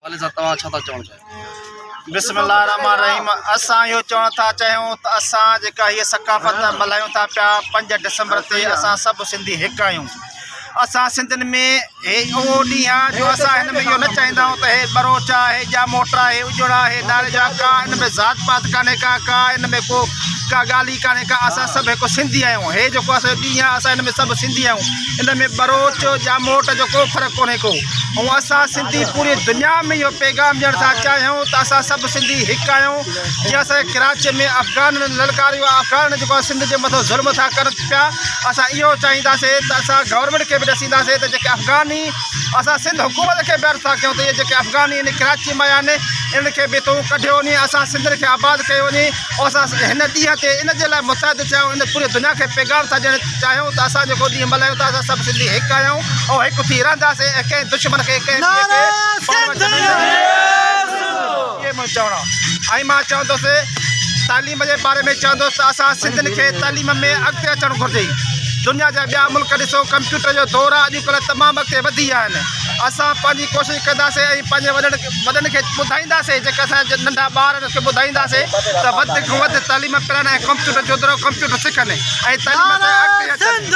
भले सां तव्हां छा था चवणु चाहियो? बिस्मिल्लाहिर्रहमानिर्रहीम। असां इहो चवणु था चाहियूं त असां जेका हीअ सकाफ़त मल्हायूं था पिया 5 डिसंबर ते, असां सभु सिंधी हिकु आहियूं। असां सिंधियुनि में हे उहो ॾींहुं आहे जो असां हिन में इहो न चाहींदा आहियूं त हे बरोच आहे, हे जामोट आहे, हे उजड़ा आहे, नारे जा का हिन में ज़ात पात कान्हे का हिन में को का ॻाल्हि ई कान्हे का। असां सभु हिकु सिंधी आहियूं। हे जेको असांजो ॾींहुं आहे असां हिन में सभु सिंधी आहियूं। हिन में बरोच जामोट जो को फ़र्क़ु कोन्हे को। ऐं असां सिंधी पूरी दुनिया में इहो पैगाम ॾियण था चाहियूं त असां सभु सिंधी हिकु आहियूं। जीअं असांजे कराची में अफ़गान ललकारियो आहे, अफ़गान जेको आहे सिंध जे मथां ज़ुल्म था करनि पिया, असां इहो चाहींदासीं त असां गवर्नमेंट खे बि ॾसींदासीं त जेके अफ़गानी असां सिंध हुकूमत खे बि अर्ज़ु था कयूं त इहे जेके अफ़गानी इन कराची में आहिनि इनखे बि तूं कढियो वञे, असां सिंध खे आबाद कयो वञे। ऐं असां हिन ॾींहं ते इन जे लाइ मुतहद थियूं, इन पूरी दुनिया खे पैगाम था ॾियणु चाहियूं त असां जेको ॾींहुं मल्हायूं था असां सभु सिंधी हिकु आहियूं ऐं हिकु थी रहंदासीं। ऐं कंहिं दुश्मन खे इहे मुंहिंजो चवणो आहे। ऐं मां चवंदुसि तालीम जे बारे में चवंदुसि त असां सिंधियुनि खे तालीम में अॻिते अचणु घुरिजे। दुनिया जा ॿिया मुल्क ॾिसो कंप्यूटर जो दौरु आहे, अॼुकल्ह तमामु अॻिते वधी विया आहिनि। असां पंहिंजी कोशिशि कंदासीं ऐं पंहिंजे वॾनि खे ॿुधाईंदासीं, जेके असांजा नंढा ॿार आहिनि उनखे ॿुधाईंदासीं त वधि खां वधि तालीम पिणनि ऐं कंप्यूटर जो दौरु कंप्यूटर सिखनि ऐं तालीम ते अॻिते अचनि।